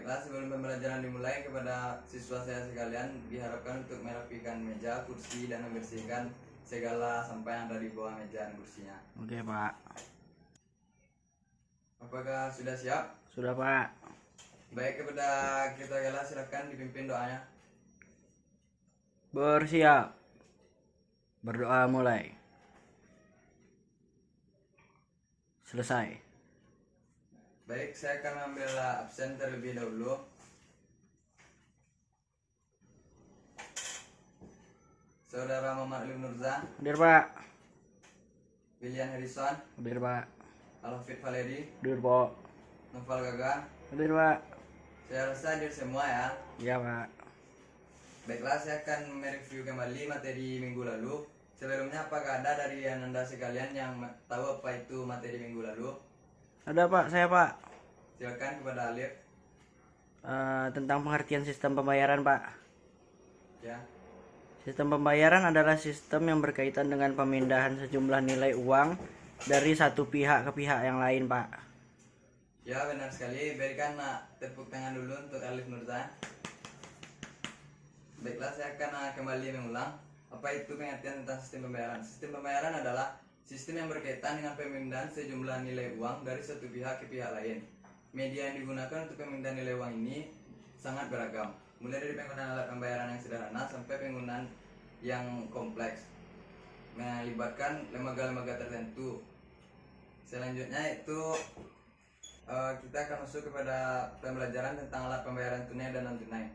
Baiklah, sebelum pembelajaran dimulai, kepada siswa saya sekalian diharapkan untuk merapikan meja, kursi, dan membersihkan segala sampah yang ada di bawah meja dan kursinya. Oke, Pak. Apakah sudah siap? Sudah, Pak. Baik, kepada kita segala silakan dipimpin doanya. Bersiap. Berdoa mulai. Selesai. Baik, saya akan mengambil absen terlebih dahulu. Saudara Muhammad Ali Nurza, Hadir, Pak. William Harrison, Hadir, Pak. Alfred Valeri, Hadir, Pak. Noval Gaga. Hadir, Pak. Saya rasa hadir semua ya. Iya, Pak. Baiklah, saya akan mereview kembali materi minggu lalu. Sebelumnya, apakah ada dari Anda sekalian yang tahu apa itu materi minggu lalu? Ada, Pak. Saya, Pak. Silakan kepada Alif. Tentang pengertian sistem pembayaran, Pak. Ya. Sistem pembayaran adalah sistem yang berkaitan dengan pemindahan sejumlah nilai uang dari satu pihak ke pihak yang lain, Pak. Ya, benar sekali. Berikan tepuk tangan dulu untuk Alif Nurza. Baiklah, saya akan kembali mengulang. Apa itu pengertian tentang sistem pembayaran? Sistem pembayaran adalah sistem yang berkaitan dengan pemindahan sejumlah nilai uang dari satu pihak ke pihak lain. Media yang digunakan untuk pemindahan nilai uang ini sangat beragam, mulai dari penggunaan alat pembayaran yang sederhana sampai penggunaan yang kompleks, melibatkan lembaga-lembaga tertentu. Selanjutnya itu kita akan masuk kepada pembelajaran tentang alat pembayaran tunai dan non tunai.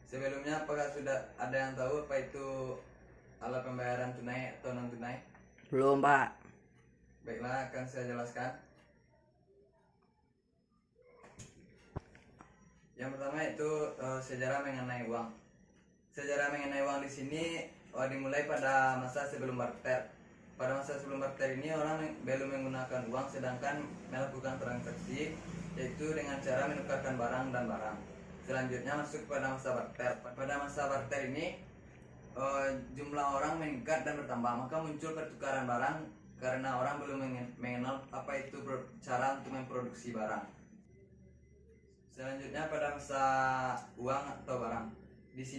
Sebelumnya, apakah sudah ada yang tahu apa itu alat pembayaran tunai atau non tunai? Belum, Pak. Baiklah, akan saya jelaskan. Yang pertama itu sejarah mengenai uang. Sejarah mengenai uang di sini dimulai pada masa sebelum barter. Pada masa sebelum barter ini orang belum menggunakan uang, sedangkan melakukan transaksi yaitu dengan cara menukarkan barang dan barang. Selanjutnya masuk pada masa barter. Pada masa barter ini jumlah orang meningkat dan bertambah, maka muncul pertukaran barang karena orang belum mengenal apa itu cara untuk memproduksi barang. Selanjutnya pada masa uang atau barang.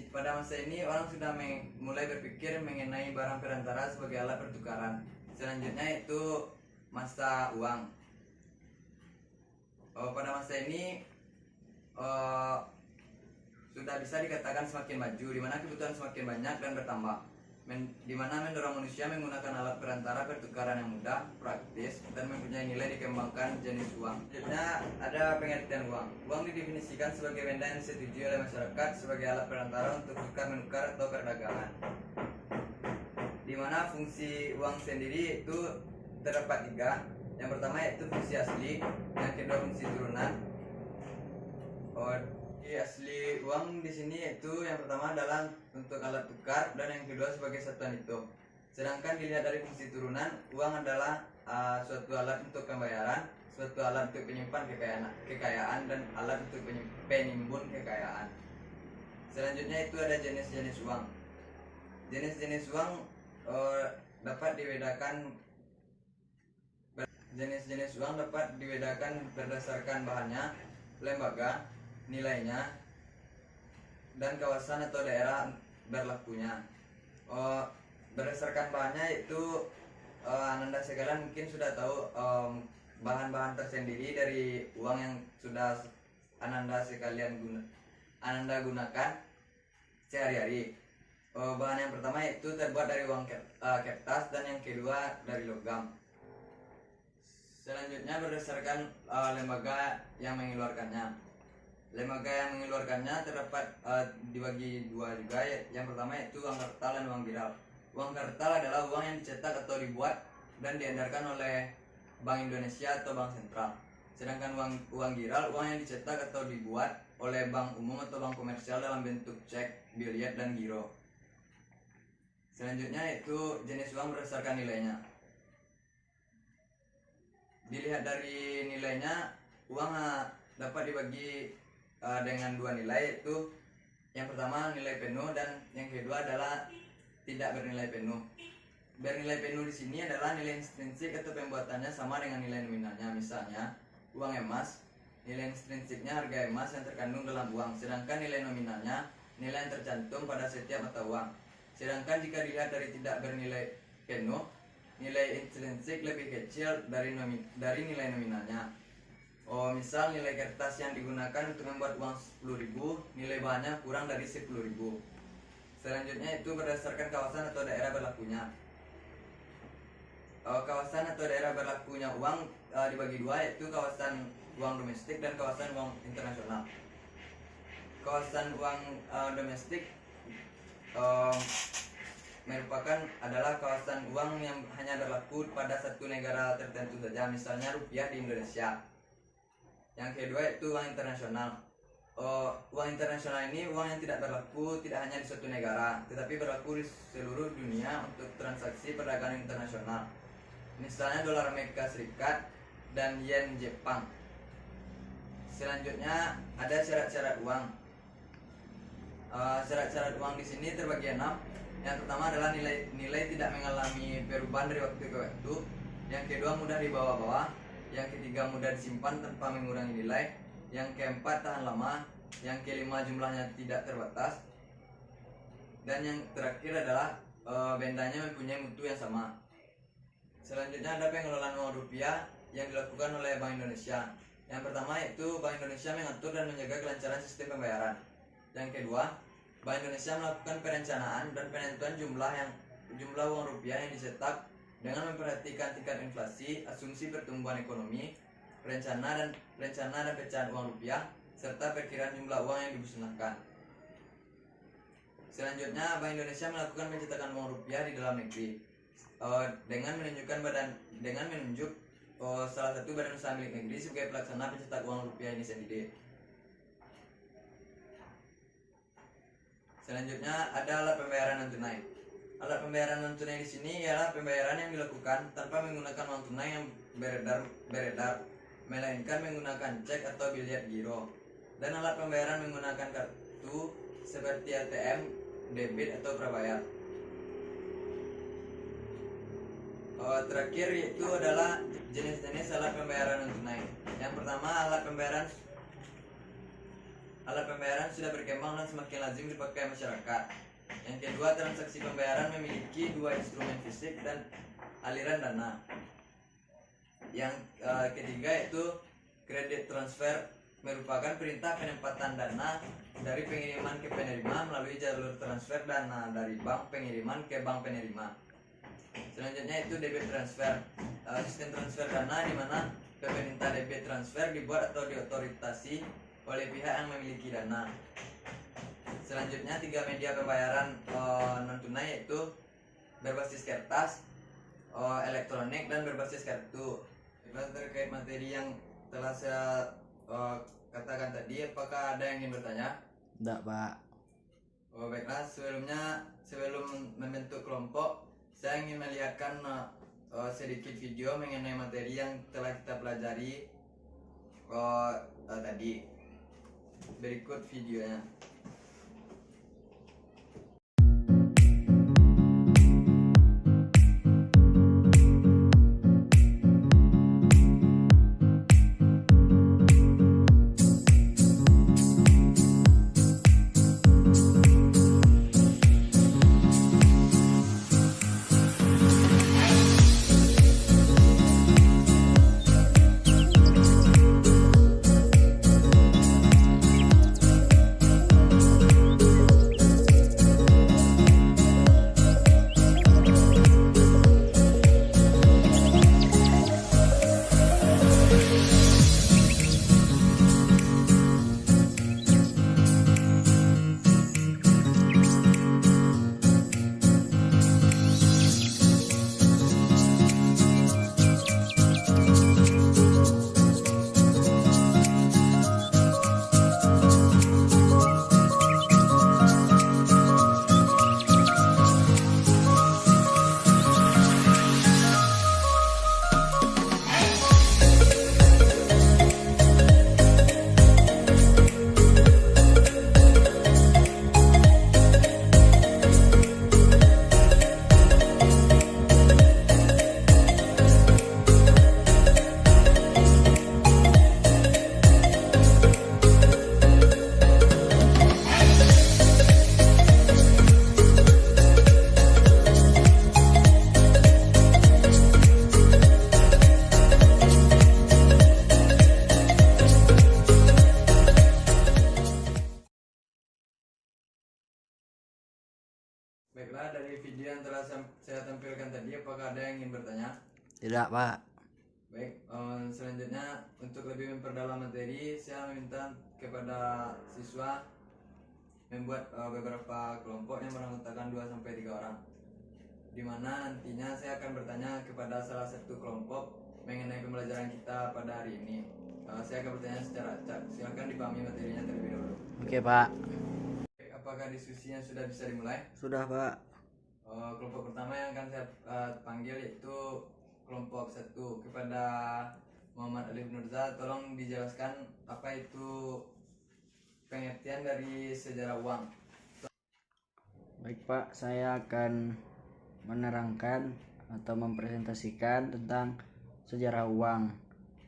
Pada masa ini orang sudah mulai berpikir mengenai barang perantara sebagai alat pertukaran. Selanjutnya itu masa uang. Pada masa ini sudah bisa dikatakan semakin maju, di mana kebutuhan semakin banyak dan bertambah, di mana mendorong manusia menggunakan alat perantara pertukaran yang mudah, praktis, dan mempunyai nilai dikembangkan jenis uang. Selanjutnya ada pengertian uang. Uang didefinisikan sebagai benda yang disetujui oleh masyarakat sebagai alat perantara untuk tukar menukar atau perdagangan. Di mana fungsi uang sendiri itu terdapat tiga. Yang pertama yaitu fungsi asli, yang kedua fungsi turunan. Asli uang di sini yaitu yang pertama adalah untuk alat tukar dan yang kedua sebagai satuan hitung. Sedangkan dilihat dari fungsi turunan, uang adalah suatu alat untuk pembayaran, suatu alat untuk penyimpan kekayaan dan alat untuk penimbun kekayaan. Selanjutnya itu ada jenis-jenis uang. Jenis-jenis uang dapat dibedakan. Jenis-jenis uang dapat dibedakan berdasarkan bahannya, lembaga, nilainya, dan kawasan atau daerah berlakunya. Berdasarkan bahannya itu Anda sekalian mungkin sudah tahu bahan-bahan tersendiri dari uang yang sudah Anda sekalian gunakan sehari-hari. Bahan yang pertama itu terbuat dari uang kertas dan yang kedua dari logam. Selanjutnya berdasarkan lembaga yang mengeluarkannya. Lembaga yang mengeluarkannya terdapat dibagi dua juga. Yang pertama yaitu uang kartal dan uang viral. Uang kartal adalah uang yang dicetak atau dibuat dan diedarkan oleh Bank Indonesia atau Bank Sentral. Sedangkan uang viral, uang yang dicetak atau dibuat oleh bank umum atau bank komersial dalam bentuk cek, biliet, dan giro. Selanjutnya yaitu jenis uang berdasarkan nilainya. Dilihat dari nilainya, uang dapat dibagi dengan dua nilai, yaitu yang pertama nilai penuh dan yang kedua adalah tidak bernilai penuh. Bernilai penuh di sini adalah nilai intrinsik atau pembuatannya sama dengan nilai nominalnya. Misalnya uang emas Nilai ekstrinsiknya harga emas yang terkandung dalam uang, sedangkan nilai nominalnya nilai yang tercantum pada setiap mata uang. Sedangkan jika dilihat dari tidak bernilai penuh, nilai intrinsik lebih kecil dari nilai nominalnya. Misal nilai kertas yang digunakan untuk membuat uang 10.000, nilai bahannya kurang dari 10.000. Selanjutnya itu berdasarkan kawasan atau daerah berlakunya. Kawasan atau daerah berlakunya uang dibagi dua, yaitu kawasan uang domestik dan kawasan uang internasional. Kawasan uang domestik merupakan adalah kawasan uang yang hanya berlaku pada satu negara tertentu saja, misalnya rupiah di Indonesia. Yang kedua yaitu uang internasional. Uang internasional ini uang yang tidak berlaku tidak hanya di suatu negara, tetapi berlaku di seluruh dunia untuk transaksi perdagangan internasional. Misalnya dolar Amerika Serikat dan yen Jepang. Selanjutnya ada syarat-syarat uang. Syarat-syarat uang di sini terbagi 6. Yang pertama adalah nilai tidak mengalami perubahan dari waktu ke waktu. Yang kedua mudah dibawa-bawa. Yang ketiga mudah disimpan tanpa mengurangi nilai. Yang keempat tahan lama. Yang kelima jumlahnya tidak terbatas. Dan yang terakhir adalah bendanya mempunyai mutu yang sama. Selanjutnya ada pengelolaan uang rupiah yang dilakukan oleh Bank Indonesia. Yang pertama yaitu Bank Indonesia mengatur dan menjaga kelancaran sistem pembayaran. Yang kedua, Bank Indonesia melakukan perencanaan dan penentuan jumlah uang rupiah yang dicetak dengan memperhatikan tingkat inflasi, asumsi pertumbuhan ekonomi, rencana dan pecahan uang rupiah, serta perkiraan jumlah uang yang dimusnahkan. Selanjutnya, Bank Indonesia melakukan pencetakan uang rupiah di dalam negeri dengan menunjuk salah satu badan usaha milik negeri sebagai pelaksana pencetak uang rupiah ini sendiri. Selanjutnya ada alat pembayaran non tunai. Alat pembayaran non tunai di sini ialah pembayaran yang dilakukan tanpa menggunakan uang tunai yang beredar, melainkan menggunakan cek atau biliet giro. Dan alat pembayaran menggunakan kartu seperti ATM, debit atau prabayar. Terakhir yaitu adalah jenis-jenis alat pembayaran non tunai. Yang pertama alat pembayaran sudah berkembang dan semakin lazim dipakai masyarakat. Yang kedua, transaksi pembayaran memiliki dua instrumen fisik dan aliran dana. Yang ketiga yaitu kredit transfer, merupakan perintah penempatan dana dari pengiriman ke penerima melalui jalur transfer dana dari bank pengiriman ke bank penerima. Selanjutnya itu debit transfer, sistem transfer dana di mana pemerintah debit transfer dibuat atau diotorisasi oleh pihak yang memiliki dana. Selanjutnya 3 media pembayaran non tunai yaitu berbasis kertas, elektronik dan berbasis kartu. Terkait materi yang telah saya katakan tadi, apakah ada yang ingin bertanya? Tidak, Pak. Baiklah, sebelum membentuk kelompok, saya ingin melihatkan sedikit video mengenai materi yang telah kita pelajari tadi. Berikut videonya. Baiklah, dari video yang telah saya tampilkan tadi, apakah ada yang ingin bertanya? Tidak, Pak. Baik, selanjutnya untuk lebih memperdalam materi, saya meminta kepada siswa membuat beberapa kelompok yang beranggotakan 2 sampai 3 orang. Di mana nantinya saya akan bertanya kepada salah satu kelompok mengenai pembelajaran kita pada hari ini. Saya akan bertanya secara acak. Silakan dipahami materinya terlebih dahulu. Oke, Pak. Baik, apakah diskusinya sudah bisa dimulai? Sudah, Pak. Kelompok pertama yang akan saya panggil yaitu kelompok 1. Kepada Muhammad Alif Nurza, tolong dijelaskan apa itu pengertian dari sejarah uang. Baik, Pak, saya akan menerangkan atau mempresentasikan tentang sejarah uang,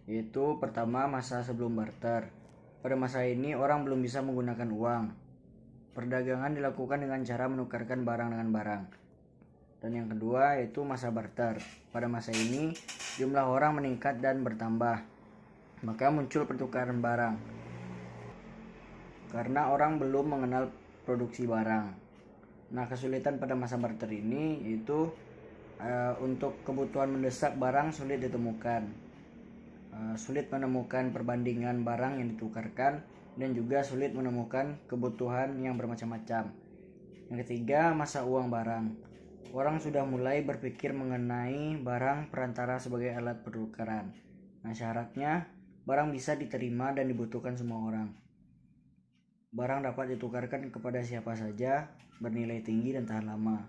yaitu pertama masa sebelum barter. Pada masa ini orang belum bisa menggunakan uang. Perdagangan dilakukan dengan cara menukarkan barang dengan barang. Dan yang kedua yaitu masa barter. Pada masa ini jumlah orang meningkat dan bertambah, maka muncul pertukaran barang karena orang belum mengenal produksi barang. Nah, kesulitan pada masa barter ini yaitu untuk kebutuhan mendesak barang sulit ditemukan, sulit menemukan perbandingan barang yang ditukarkan, dan juga sulit menemukan kebutuhan yang bermacam-macam. Yang ketiga, masa uang barang. Orang sudah mulai berpikir mengenai barang perantara sebagai alat pertukaran. Nah, syaratnya barang bisa diterima dan dibutuhkan semua orang. Barang dapat ditukarkan kepada siapa saja, bernilai tinggi dan tahan lama.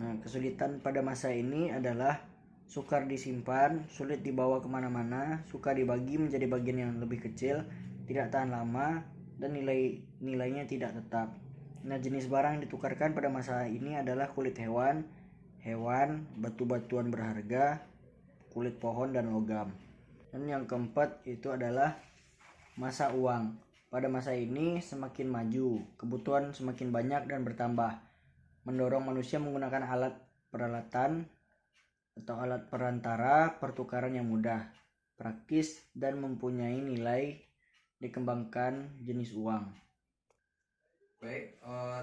Nah, kesulitan pada masa ini adalah sukar disimpan, sulit dibawa kemana-mana, suka dibagi menjadi bagian yang lebih kecil, tidak tahan lama, dan nilainya tidak tetap. Nah, jenis barang yang ditukarkan pada masa ini adalah kulit hewan, batu-batuan berharga, kulit pohon, dan logam. Dan yang keempat itu adalah masa uang. Pada masa ini semakin maju, kebutuhan semakin banyak dan bertambah, mendorong manusia menggunakan alat peralatan atau alat perantara pertukaran yang mudah, praktis, dan mempunyai nilai dikembangkan jenis uang. Baik,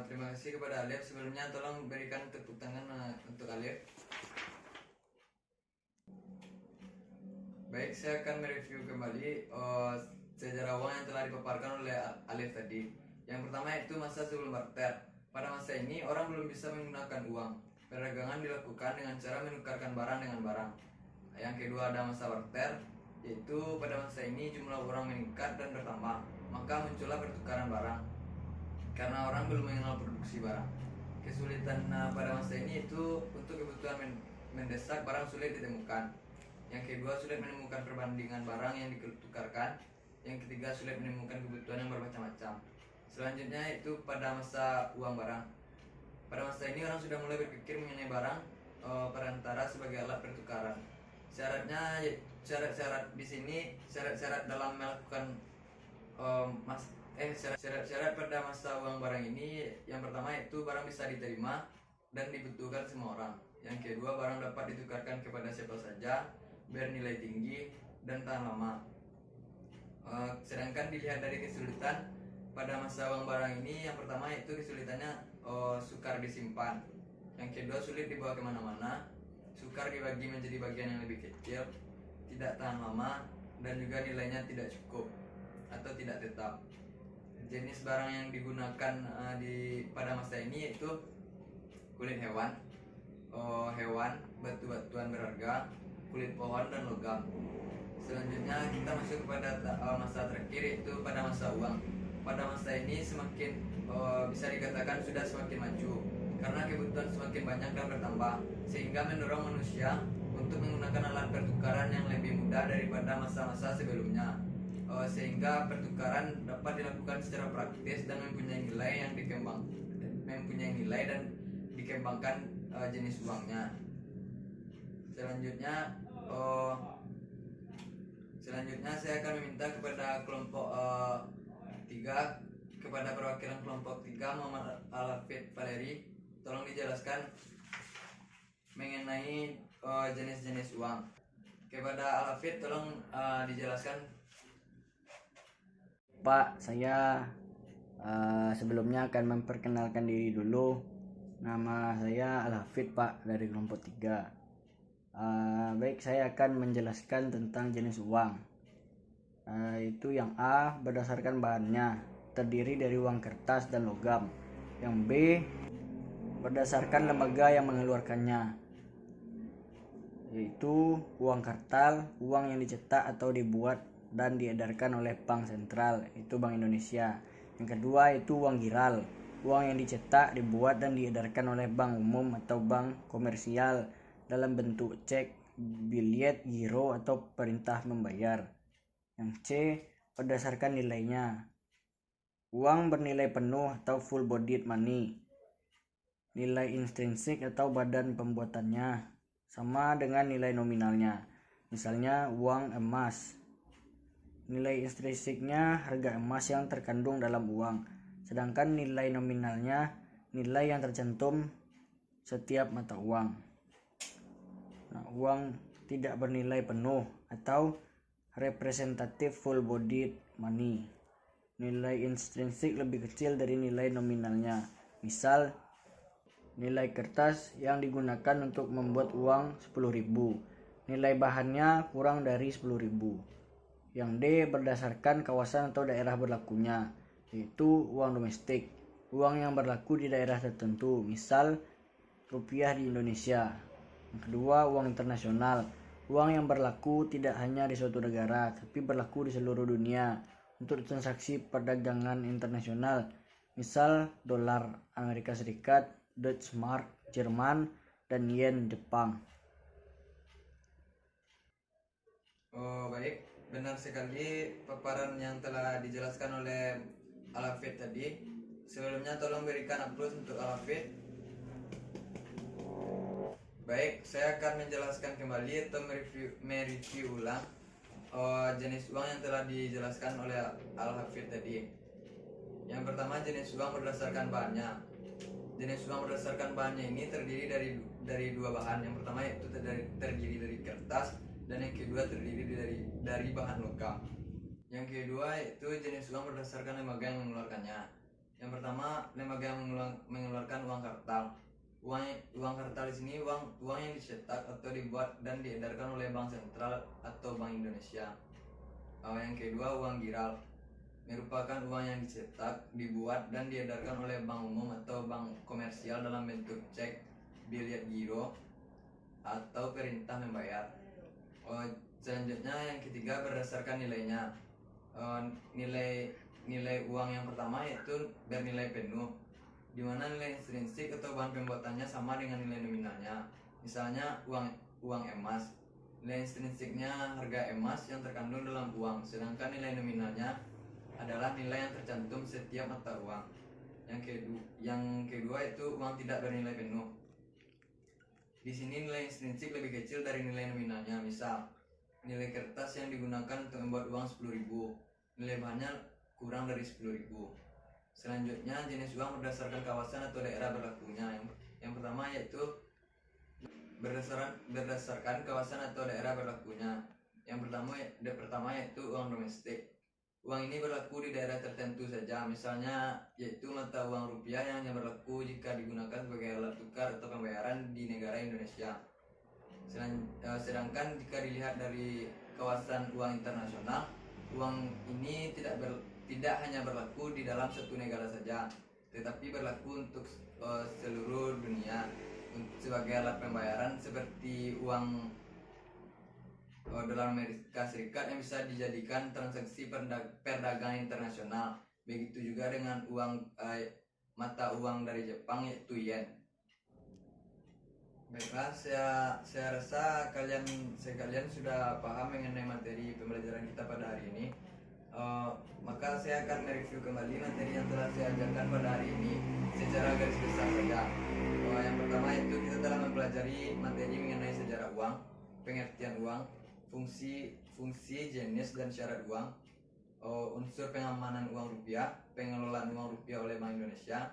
terima kasih kepada Alif. Sebelumnya tolong berikan tepuk tangan untuk Alif. Baik, saya akan mereview kembali sejarah uang yang telah dipaparkan oleh Alif tadi. Yang pertama itu masa sebelum barter. Pada masa ini orang belum bisa menggunakan uang. Perdagangan dilakukan dengan cara menukarkan barang dengan barang. Yang kedua ada masa barter, yaitu pada masa ini jumlah orang meningkat dan bertambah, maka muncullah pertukaran barang karena orang belum mengenal produksi barang. Kesulitan pada masa ini itu untuk kebutuhan mendesak barang sulit ditemukan. Yang kedua sulit menemukan perbandingan barang yang ditukarkan. Yang ketiga sulit menemukan kebutuhan yang bermacam-macam. Selanjutnya itu pada masa uang barang. Pada masa ini orang sudah mulai berpikir mengenai barang perantara sebagai alat pertukaran. Syarat di sini syarat dalam melakukan syarat pada masa uang barang ini, yang pertama itu barang bisa diterima dan dibutuhkan semua orang. Yang kedua, barang dapat ditukarkan kepada siapa saja, bernilai tinggi dan tahan lama. Sedangkan dilihat dari kesulitan pada masa uang barang ini, yang pertama itu kesulitannya sukar disimpan. Yang kedua, sulit dibawa kemana-mana, sukar dibagi menjadi bagian yang lebih kecil, tidak tahan lama, dan juga nilainya tidak cukup atau tidak tetap. Jenis barang yang digunakan pada masa ini yaitu kulit hewan, batu-batuan berharga, kulit pohon, dan logam. Selanjutnya kita masuk kepada masa terakhir, yaitu pada masa uang. Pada masa ini semakin bisa dikatakan sudah semakin maju karena kebutuhan semakin banyak dan bertambah, sehingga mendorong manusia untuk menggunakan alat pertukaran yang lebih mudah daripada masa-masa sebelumnya. Sehingga pertukaran dapat dilakukan secara praktis dan mempunyai nilai dan dikembangkan jenis uangnya. Selanjutnya saya akan meminta kepada kelompok 3, kepada perwakilan kelompok 3 Muhammad Alafid Valeri, tolong dijelaskan mengenai jenis-jenis uang. Kepada Alafid tolong dijelaskan. Pak, saya sebelumnya akan memperkenalkan diri dulu. Nama saya Al-Hafid Pak, dari kelompok 3. Baik, saya akan menjelaskan tentang jenis uang. Itu yang A, berdasarkan bahannya, terdiri dari uang kertas dan logam. Yang B, berdasarkan lembaga yang mengeluarkannya, yaitu uang kartal, uang yang dicetak atau dibuat dan diedarkan oleh Bank Sentral, itu Bank Indonesia. Yang kedua itu uang giral, uang yang dicetak, dibuat dan diedarkan oleh bank umum atau bank komersial dalam bentuk cek, biliet, giro atau perintah membayar. Yang C, berdasarkan nilainya, uang bernilai penuh atau full bodied money. Nilai intrinsik atau badan pembuatannya sama dengan nilai nominalnya. Misalnya uang emas, nilai intrinsiknya harga emas yang terkandung dalam uang, sedangkan nilai nominalnya nilai yang tercantum setiap mata uang. Nah, uang tidak bernilai penuh atau representative full bodied money, nilai intrinsik lebih kecil dari nilai nominalnya. Misal, nilai kertas yang digunakan untuk membuat uang 10.000, nilai bahannya kurang dari 10.000. Yang D, berdasarkan kawasan atau daerah berlakunya, yaitu uang domestik, uang yang berlaku di daerah tertentu, misal rupiah di Indonesia. Yang kedua, uang internasional, uang yang berlaku tidak hanya di suatu negara, tapi berlaku di seluruh dunia untuk transaksi perdagangan internasional, misal dolar Amerika Serikat, Dutch Mark Jerman, dan yen Jepang. Oh baik, benar sekali paparan yang telah dijelaskan oleh Alafid tadi. Sebelumnya tolong berikan aplaus untuk Alafid. Baik, saya akan menjelaskan kembali atau mereview ulang jenis uang yang telah dijelaskan oleh Al-Hafid tadi. Yang pertama, jenis uang berdasarkan bahannya. Jenis uang berdasarkan bahannya ini terdiri dari dua bahan. Yang pertama yaitu terdiri dari kertas, dan yang kedua terdiri dari bahan logam. Yang kedua yaitu jenis uang berdasarkan lembaga yang mengeluarkannya. Yang pertama, lembaga yang mengeluarkan uang kartal. Uang kartal di sini uang yang dicetak atau dibuat dan diedarkan oleh Bank Sentral atau Bank Indonesia. Yang kedua, uang giral merupakan uang yang dicetak, dibuat dan diedarkan oleh bank umum atau bank komersial dalam bentuk cek, biliet giro atau perintah membayar. Selanjutnya yang ketiga, berdasarkan nilainya. Nilai uang yang pertama yaitu bernilai penuh, di mana nilai intrinsik atau bahan pembuatannya sama dengan nilai nominalnya. Misalnya uang emas, nilai intrinsiknya harga emas yang terkandung dalam uang, sedangkan nilai nominalnya adalah nilai yang tercantum setiap mata uang. Yang kedua itu uang tidak bernilai penuh. Di sini nilai intrinsik lebih kecil dari nilai nominalnya. Misal, nilai kertas yang digunakan untuk membuat uang 10.000, nilai bahannya kurang dari 10.000. Selanjutnya, jenis uang berdasarkan kawasan atau daerah berlakunya. Yang pertama yaitu berdasarkan kawasan atau daerah berlakunya. Yang pertama yaitu uang domestik. Uang ini berlaku di daerah tertentu saja, misalnya yaitu mata uang rupiah yang hanya berlaku jika digunakan sebagai alat tukar atau pembayaran di negara Indonesia. Sedangkan jika dilihat dari kawasan uang internasional, uang ini tidak hanya berlaku di dalam satu negara saja, tetapi berlaku untuk seluruh dunia sebagai alat pembayaran, seperti uang dolar Amerika Serikat yang bisa dijadikan transaksi perdagangan internasional. Begitu juga dengan mata uang dari Jepang yaitu yen. Baiklah, saya rasa kalian sudah paham mengenai materi pembelajaran kita pada hari ini. Maka saya akan mereview kembali materi yang telah saya ajarkan pada hari ini secara garis besar saja. Yang pertama itu kita telah mempelajari materi mengenai sejarah uang, pengertian uang, fungsi, jenis dan syarat uang, unsur pengamanan uang rupiah, pengelolaan uang rupiah oleh Bank Indonesia,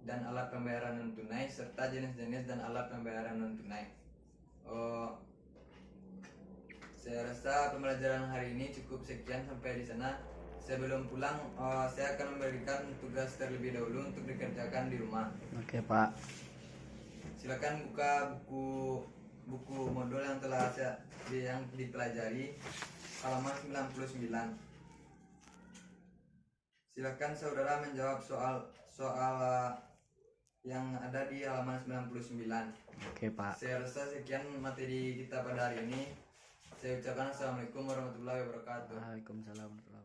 dan alat pembayaran non tunai, serta jenis-jenis dan alat pembayaran non tunai. Saya rasa pembelajaran hari ini cukup sekian sampai di sana. Sebelum pulang, saya akan memberikan tugas terlebih dahulu untuk dikerjakan di rumah. Oke Pak. Silakan buka buku modul yang telah yang dipelajari halaman 99. Silakan saudara menjawab soal yang ada di halaman 99. Oke, Pak. Saya rasa sekian materi kita pada hari ini. Saya ucapkan assalamualaikum warahmatullahi wabarakatuh. Waalaikumsalam warahmatullahi wabarakatuh.